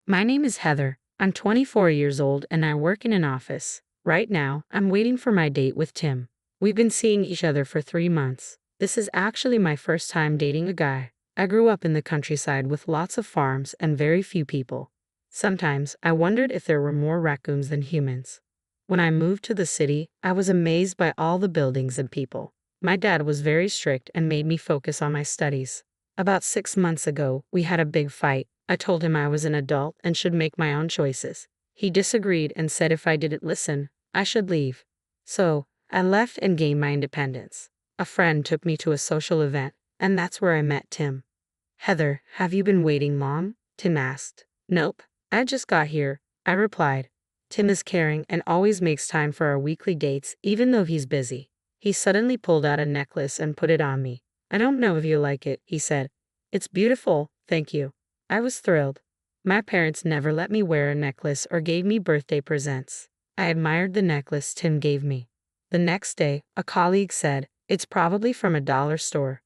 My name is Heather. I'm 24 years old and I work in an office. Right now, I'm waiting for my date with Tim. We've been seeing each other for 3 months. This is actually my first time dating a guy. I grew up in the countryside with lots of farms and very few people. Sometimes I wondered if there were more raccoons than humans. When I moved to the city, I was amazed by all the buildings and people. My dad was very strict and made me focus on my studies. About 6 months ago, we had a big fight. I told him I was an adult and should make my own choices. He disagreed and said if I didn't listen, I should leave. So, I left and gained my independence. A friend took me to a social event, and that's where I met Tim. Heather, have you been waiting long? Tim asked. Nope, I just got here, I replied. Tim is caring and always makes time for our weekly dates even though he's busy. He suddenly pulled out a necklace and put it on me. I don't know if you like it, he said. It's beautiful, thank you. I was thrilled. My parents never let me wear a necklace or gave me birthday presents. I admired the necklace Tim gave me. The next day, a colleague said, it's probably from a dollar store.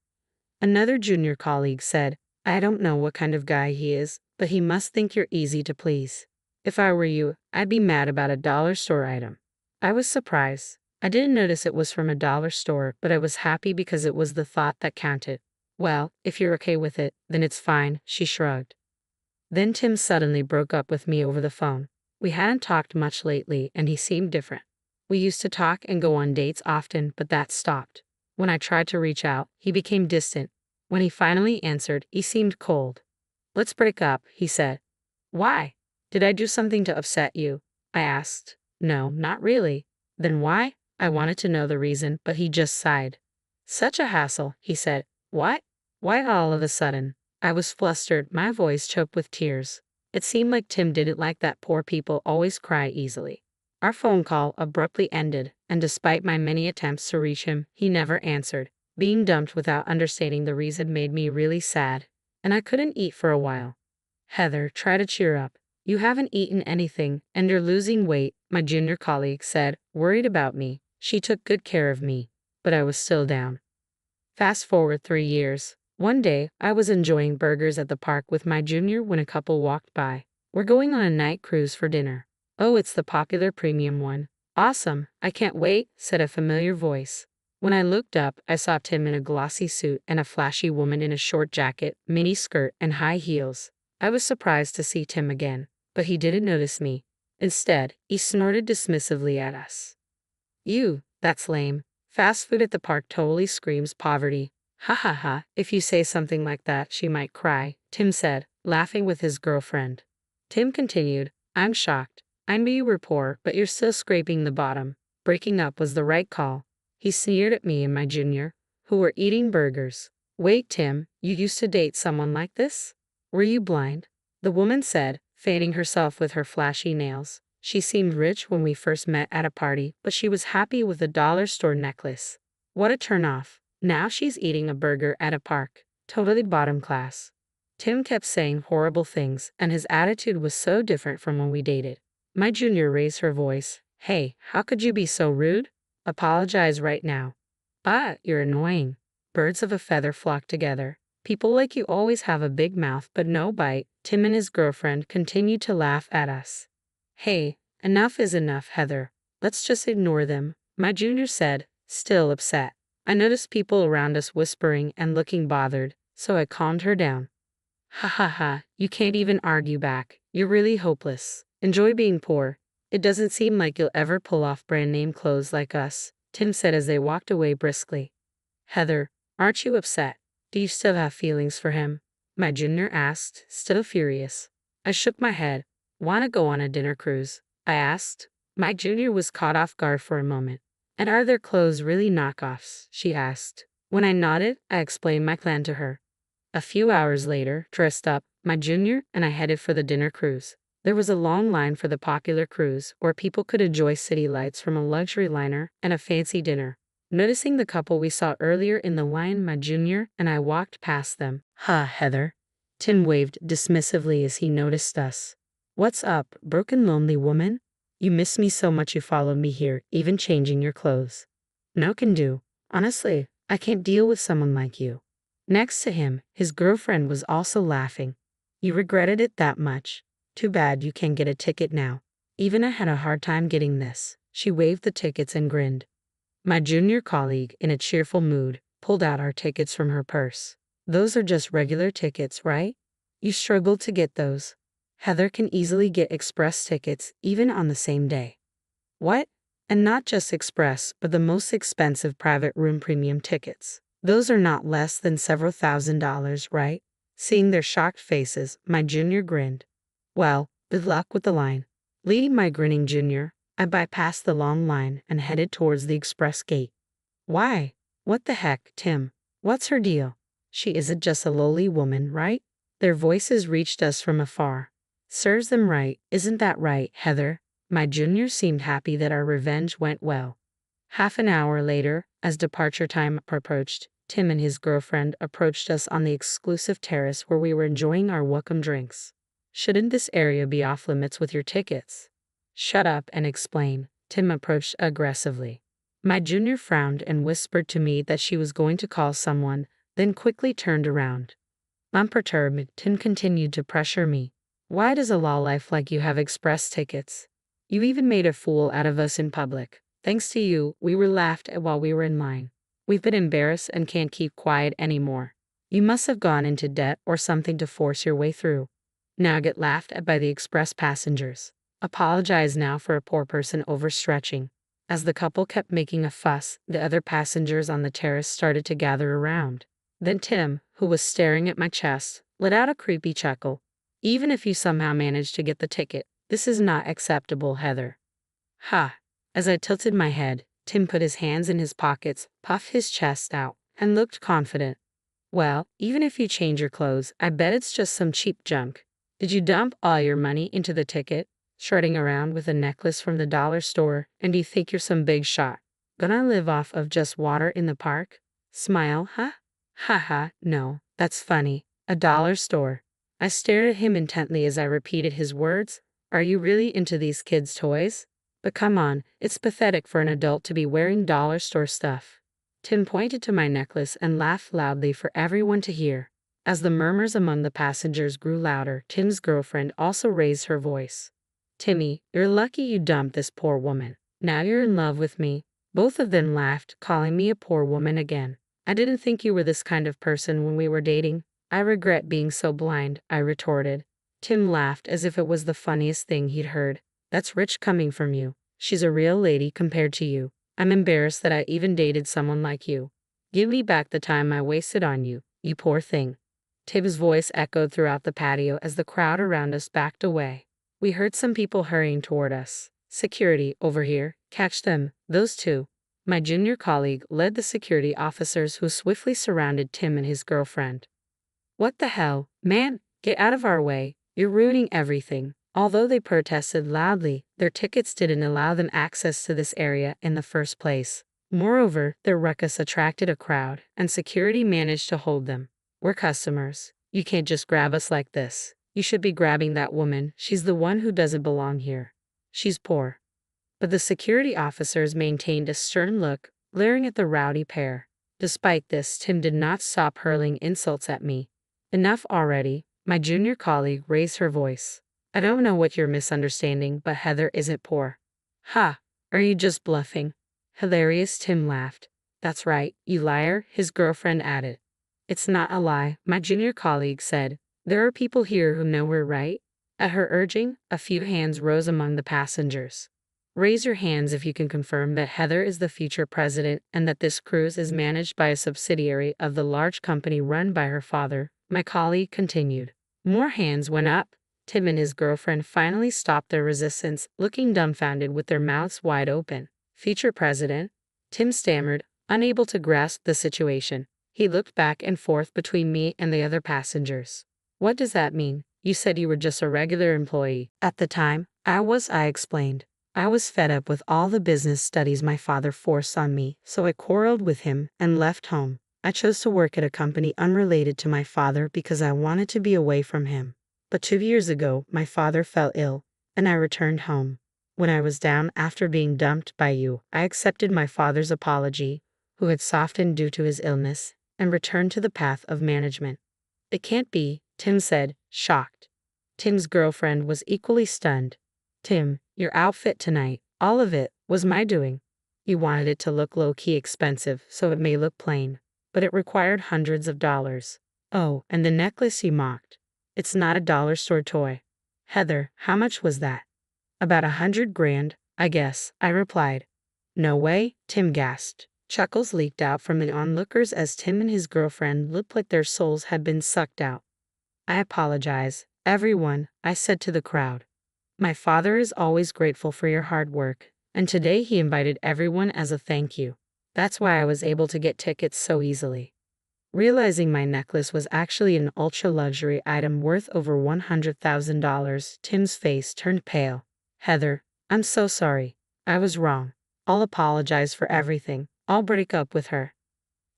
Another junior colleague said, I don't know what kind of guy he is, but he must think you're easy to please. If I were you, I'd be mad about a dollar store item. I was surprised. I didn't notice it was from a dollar store, but I was happy because it was the thought that counted. Well, if you're okay with it, then it's fine, she shrugged. Then Tim suddenly broke up with me over the phone. We hadn't talked much lately, and he seemed different. We used to talk and go on dates often, but that stopped. When I tried to reach out, he became distant. When he finally answered, he seemed cold. Let's break up, he said. Why? Did I do something to upset you? I asked. No, not really. Then why? I wanted to know the reason, but he just sighed. Such a hassle, he said. What? Why all of a sudden? I was flustered, my voice choked with tears. It seemed like Tim didn't like that poor people always cry easily. Our phone call abruptly ended, and despite my many attempts to reach him, he never answered. Being dumped without understanding the reason made me really sad, and I couldn't eat for a while. Heather, try to cheer up. You haven't eaten anything, and you're losing weight, my junior colleague said, worried about me. She took good care of me, but I was still down. Fast forward 3 years. One day, I was enjoying burgers at the park with my junior when a couple walked by. We're going on a night cruise for dinner. Oh, it's the popular premium one. Awesome, I can't wait, said a familiar voice. When I looked up, I saw Tim in a glossy suit and a flashy woman in a short jacket, mini skirt, and high heels. I was surprised to see Tim again, but he didn't notice me. Instead, he snorted dismissively at us. You, that's lame. Fast food at the park totally screams poverty. Ha ha ha, if you say something like that, she might cry, Tim said, laughing with his girlfriend. Tim continued, I'm shocked. I knew you were poor, but you're still scraping the bottom. Breaking up was the right call. He sneered at me and my junior, who were eating burgers. Wait, Tim, you used to date someone like this? Were you blind? The woman said, fanning herself with her flashy nails. She seemed rich when we first met at a party, but she was happy with a dollar store necklace. What a turnoff. Now she's eating a burger at a park. Totally bottom class. Tim kept saying horrible things, and his attitude was so different from when we dated. My junior raised her voice. Hey, how could you be so rude? Apologize right now. You're annoying. Birds of a feather flock together. People like you always have a big mouth but no bite. Tim and his girlfriend continued to laugh at us. Hey, enough is enough, Heather. Let's just ignore them, my junior said, still upset. I noticed people around us whispering and looking bothered, so I calmed her down. Ha ha ha, you can't even argue back. You're really hopeless. Enjoy being poor. It doesn't seem like you'll ever pull off brand name clothes like us, Tim said as they walked away briskly. Heather, aren't you upset? Do you still have feelings for him? My junior asked, still furious. I shook my head. Wanna go on a dinner cruise? I asked. My junior was caught off guard for a moment. And are their clothes really knockoffs? She asked. When I nodded, I explained my plan to her. A few hours later, dressed up, my junior and I headed for the dinner cruise. There was a long line for the popular cruise, where people could enjoy city lights from a luxury liner and a fancy dinner. Noticing the couple we saw earlier in the line, my junior and I walked past them. Heather. Tim waved dismissively as he noticed us. What's up, broken lonely woman? You miss me so much you followed me here, even changing your clothes. No can do. Honestly, I can't deal with someone like you. Next to him, his girlfriend was also laughing. You regretted it that much? Too bad you can't get a ticket now. Even I had a hard time getting this. She waved the tickets and grinned. My junior colleague, in a cheerful mood, pulled out our tickets from her purse. Those are just regular tickets, right? You struggled to get those. Heather can easily get express tickets even on the same day. What? And not just express, but the most expensive private room premium tickets. Those are not less than several $1,000s, right? Seeing their shocked faces, my junior grinned. Well, good luck with the line. Leading my grinning junior, I bypassed the long line and headed towards the express gate. Why? What the heck, Tim? What's her deal? She isn't just a lowly woman, right? Their voices reached us from afar. Serves them right, isn't that right, Heather? My junior seemed happy that our revenge went well. Half an hour later, as departure time approached, Tim and his girlfriend approached us on the exclusive terrace where we were enjoying our welcome drinks. Shouldn't this area be off limits with your tickets? Shut up and explain, Tim approached aggressively. My junior frowned and whispered to me that she was going to call someone, then quickly turned around. Unperturbed, Tim continued to pressure me. Why does a lowlife like you have express tickets? You even made a fool out of us in public. Thanks to you, we were laughed at while we were in line. We've been embarrassed and can't keep quiet anymore. You must have gone into debt or something to force your way through. Now get laughed at by the express passengers. Apologize now for a poor person overstretching. As the couple kept making a fuss, the other passengers on the terrace started to gather around. Then Tim, who was staring at my chest, let out a creepy chuckle. Even if you somehow managed to get the ticket, this is not acceptable, Heather. Ha! As I tilted my head, Tim put his hands in his pockets, puffed his chest out, and looked confident. Well, even if you change your clothes, I bet it's just some cheap junk. Did you dump all your money into the ticket? Strutting around with a necklace from the dollar store, and do you think you're some big shot? Gonna live off of just water in the park? Smile, huh? Ha ha, no, that's funny. A dollar store. I stared at him intently as I repeated his words. Are you really into these kids' toys? But come on, it's pathetic for an adult to be wearing dollar store stuff. Tim pointed to my necklace and laughed loudly for everyone to hear. As the murmurs among the passengers grew louder, Tim's girlfriend also raised her voice. Timmy, you're lucky you dumped this poor woman. Now you're in love with me. Both of them laughed, calling me a poor woman again. I didn't think you were this kind of person when we were dating. I regret being so blind, I retorted. Tim laughed as if it was the funniest thing he'd heard. That's rich coming from you. She's a real lady compared to you. I'm embarrassed that I even dated someone like you. Give me back the time I wasted on you, you poor thing. Tim's voice echoed throughout the patio as the crowd around us backed away. We heard some people hurrying toward us. Security, over here. Catch them, those two. My junior colleague led the security officers who swiftly surrounded Tim and his girlfriend. What the hell, man? Get out of our way. You're ruining everything. Although they protested loudly, their tickets didn't allow them access to this area in the first place. Moreover, their ruckus attracted a crowd, and security managed to hold them. We're customers. You can't just grab us like this. You should be grabbing that woman. She's the one who doesn't belong here. She's poor. But the security officers maintained a stern look, glaring at the rowdy pair. Despite this, Tim did not stop hurling insults at me. Enough already, my junior colleague raised her voice. I don't know what you're misunderstanding, but Heather isn't poor. Ha! Are you just bluffing? Hilarious, Tim laughed. That's right, you liar, his girlfriend added. It's not a lie, my junior colleague said. There are people here who know we're right. At her urging, a few hands rose among the passengers. Raise your hands if you can confirm that Heather is the future president and that this cruise is managed by a subsidiary of the large company run by her father, my colleague continued. More hands went up. Tim and his girlfriend finally stopped their resistance, looking dumbfounded with their mouths wide open. Future president? Tim stammered, unable to grasp the situation. He looked back and forth between me and the other passengers. What does that mean? You said you were just a regular employee. At the time, I explained. I was fed up with all the business studies my father forced on me, so I quarreled with him and left home. I chose to work at a company unrelated to my father because I wanted to be away from him. But 2 years ago, my father fell ill, and I returned home. When I was down after being dumped by you, I accepted my father's apology, who had softened due to his illness, and returned to the path of management. It can't be, Tim said, shocked. Tim's girlfriend was equally stunned. Tim, your outfit tonight, all of it, was my doing. You wanted it to look low-key expensive, so it may look plain. But it required hundreds of dollars. Oh, and the necklace you mocked. It's not a dollar store toy. Heather, how much was that? About 100 grand, I guess, I replied. No way, Tim gasped. Chuckles leaked out from the onlookers as Tim and his girlfriend looked like their souls had been sucked out. I apologize, everyone, I said to the crowd. My father is always grateful for your hard work, and today he invited everyone as a thank you. That's why I was able to get tickets so easily. Realizing my necklace was actually an ultra-luxury item worth over $100,000, Tim's face turned pale. Heather, I'm so sorry. I was wrong. I'll apologize for everything. I'll break up with her.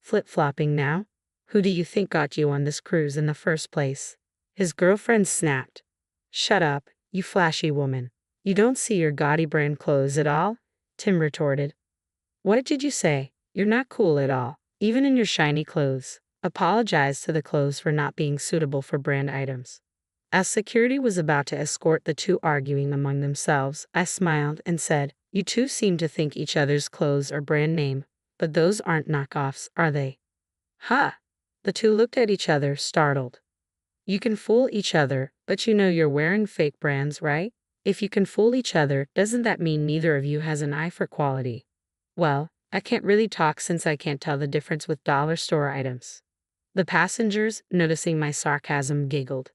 Flip-flopping now? Who do you think got you on this cruise in the first place? His girlfriend snapped. Shut up, you flashy woman. You don't see your gaudy brand clothes at all? Tim retorted. What did you say? You're not cool at all, even in your shiny clothes. Apologize to the clothes for not being suitable for brand items. As security was about to escort the two arguing among themselves, I smiled and said, You two seem to think each other's clothes are brand name, but those aren't knockoffs, are they? Huh? The two looked at each other, startled. You can fool each other, but you know you're wearing fake brands, right? If you can fool each other, doesn't that mean neither of you has an eye for quality? Well, I can't really talk since I can't tell the difference with dollar store items. The passengers, noticing my sarcasm, giggled.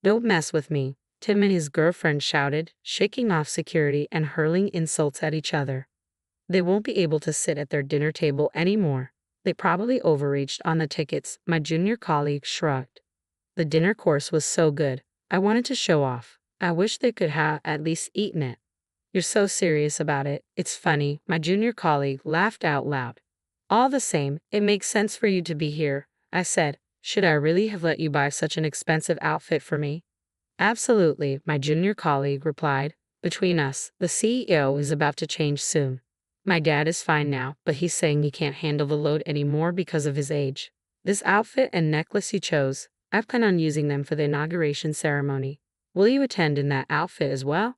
Don't mess with me, Tim and his girlfriend shouted, shaking off security and hurling insults at each other. They won't be able to sit at their dinner table anymore. They probably overreached on the tickets, my junior colleague shrugged. The dinner course was so good, I wanted to show off. I wish they could have at least eaten it. You're so serious about it, it's funny, my junior colleague laughed out loud. All the same, it makes sense for you to be here, I said. Should I really have let you buy such an expensive outfit for me? Absolutely, my junior colleague replied. Between us, the CEO is about to change soon. My dad is fine now, but he's saying he can't handle the load anymore because of his age. This outfit and necklace you chose, I plan on using them for the inauguration ceremony. Will you attend in that outfit as well?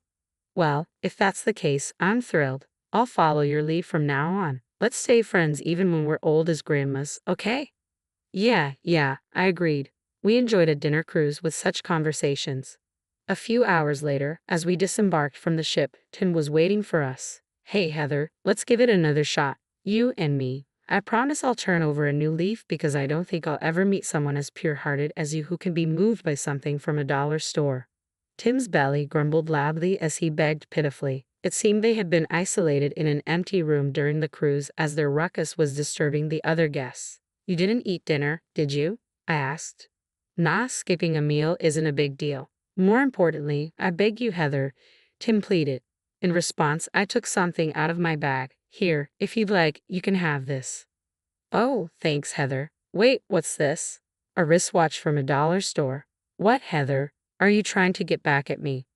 Well, if that's the case, I'm thrilled. I'll follow your lead from now on. Let's stay friends even when we're old as grandmas, okay? Yeah, I agreed. We enjoyed a dinner cruise with such conversations. A few hours later, as we disembarked from the ship, Tim was waiting for us. Hey Heather, let's give it another shot. You and me. I promise I'll turn over a new leaf because I don't think I'll ever meet someone as pure-hearted as you who can be moved by something from a dollar store. Tim's belly grumbled loudly as he begged pitifully. It seemed they had been isolated in an empty room during the cruise as their ruckus was disturbing the other guests. You didn't eat dinner, did you? I asked. Nah, skipping a meal isn't a big deal. More importantly, I beg you, Heather, Tim pleaded. In response, I took something out of my bag. Here, if you'd like, you can have this. Oh, thanks, Heather. Wait, what's this? A wristwatch from a dollar store. What, Heather? Are you trying to get back at me?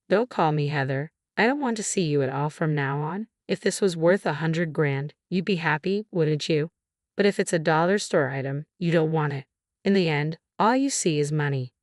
Don't call me Heather. I don't want to see you at all from now on. If this was worth 100 grand, you'd be happy, wouldn't you? But if it's a dollar store item, you don't want it. In the end, all you see is money.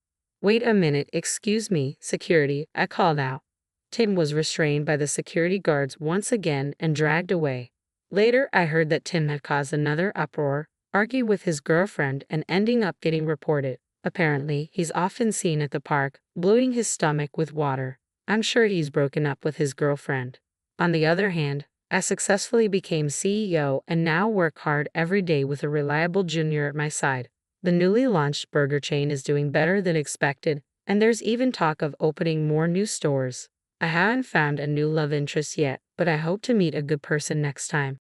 Wait a minute, excuse me, security, I called out. Tim was restrained by the security guards once again and dragged away. Later, I heard that Tim had caused another uproar, argued with his girlfriend, and ending up getting reported. Apparently, he's often seen at the park, bloating his stomach with water. I'm sure he's broken up with his girlfriend. On the other hand, I successfully became CEO and now work hard every day with a reliable junior at my side. The newly launched burger chain is doing better than expected, and there's even talk of opening more new stores. I haven't found a new love interest yet, but I hope to meet a good person next time.